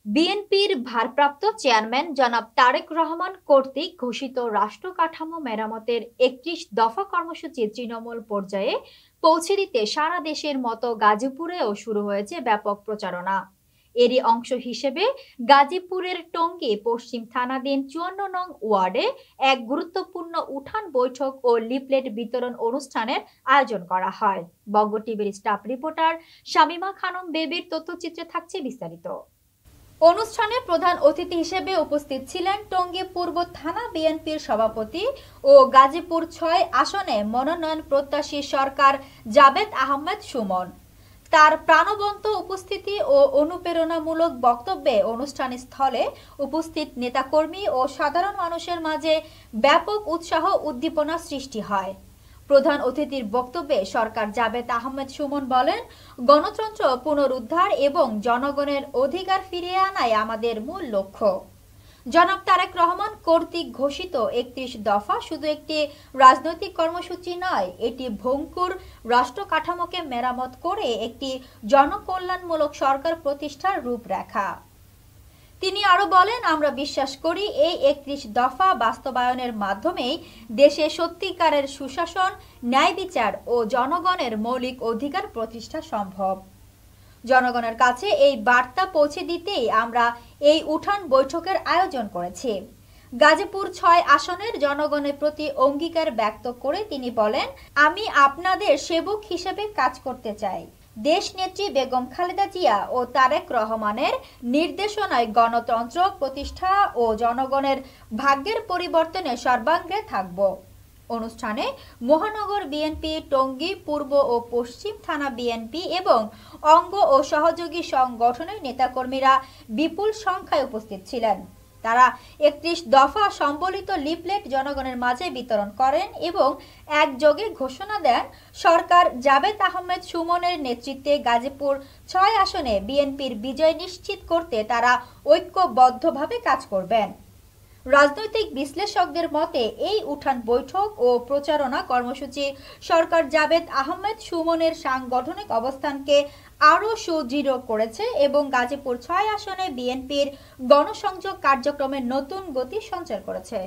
বিএনপির ভারপ্রাপ্ত চেয়ারম্যান জনাব তারেক রহমান কর্তৃক ঘোষিত রাষ্ট্র কাঠামো মেরামতের ৩১ দফা কর্মসূচি তৃণমূল পর্যায়ে পৌঁছে দিতে সারা দেশের মতো গাজীপুরেও শুরু হয়েছে ব্যাপক প্রচারণা। এরই অংশ হিসেবে গাজীপুরের টঙ্গী পশ্চিম থানাধীন ৫৪ নং ওয়ার্ডে এক গুরুত্বপূর্ণ উঠান বৈঠক ও লিফলেট বিতরণ অনুষ্ঠানের আয়োজন করা হয়। বঙ্গ টিভির স্টাফ রিপোর্টার শামীমা খানম বেবির তথ্যচিত্রে থাকছে বিস্তারিত। অনুষ্ঠানে প্রধান অতিথি হিসেবে উপস্থিত ছিলেন টঙ্গী পূর্ব থানা বিএনপির সভাপতি ও গাজীপুর ৬ আসনে মনোনয়ন প্রত্যাশী সরকার জাবেদ আহমেদ সুমন। তার প্রাণবন্ত উপস্থিতি ও অনুপ্রেরণামূলক বক্তব্যে অনুষ্ঠান স্থলে উপস্থিত নেতাকর্মী ও সাধারণ মানুষের মাঝে ব্যাপক উৎসাহ উদ্দীপনা সৃষ্টি হয়। প্রধান অতিথির বক্তব্যে সরকার জাবেদ আহমেদ সুমন বলেন, গণতন্ত্র পুনরুদ্ধার এবং জনগণের অধিকার ফিরিয়ে আনাই আমাদের মূল লক্ষ্য। জনাব তারেক রহমান কর্তৃক ঘোষিত ৩১ দফা শুধু একটি রাজনৈতিক কর্মসূচি নয়, এটি ভঙ্গুর রাষ্ট্র কাঠামোকে মেরামত করে একটি জনকল্যাণমূলক সরকার প্রতিষ্ঠার রূপরেখা। তিনি আরো বলেন, আমরা বিশ্বাস করি এই ৩১ দফা বাস্তবায়নের মাধ্যমেই দেশে সত্যিকারের সুশাসন, ন্যায় বিচার ও জনগণের মৌলিক অধিকার প্রতিষ্ঠা সম্ভব। জনগণের কাছে এই বার্তা পৌঁছে দিতেই আমরা এই উঠান বৈঠকের আয়োজন করেছি। গাজীপুর ৬ আসনের জনগণের প্রতি অঙ্গীকার ব্যক্ত করে তিনি বলেন, আমি আপনাদের সেবক হিসেবে কাজ করতে চাই। দেশনেত্রী বেগম খালেদা জিয়া ও তারেক রহমানের নির্দেশনায় গণতন্ত্র প্রতিষ্ঠা ও জনগণের ভাগ্যের পরিবর্তনে সর্বাগ্রে থাকব। অনুষ্ঠানে মহানগর বিএনপি, টঙ্গী পূর্ব ও পশ্চিম থানা বিএনপি এবং অঙ্গ ও সহযোগী সংগঠনের নেতাকর্মীরা বিপুল সংখ্যায় উপস্থিত ছিলেন। তারা ৩১ দফা সম্বলিত লিফলেট জনগণের মাঝে বিতরণ করেন এবং একযোগে ঘোষণা দেন, সরকার জাবেদ আহমেদ সুমনের নেতৃত্বে গাজীপুর ৬ আসনে বিএনপির বিজয় নিশ্চিত করতে তারা ঐক্যবদ্ধভাবে কাজ করবেন। রাজনৈতিক বিশ্লেষকদের মতে এই উঠান বৈঠক ও প্রচারণা কর্মসূচি সরকার জাবেদ আহমেদ সুমনের সাংগঠনিক অবস্থানকে আরও সুদৃঢ় করেছে এবং গাজীপুর ৬ আসনে বিএনপির গণসংযোগ কার্যক্রমে নতুন গতি সঞ্চার করেছে।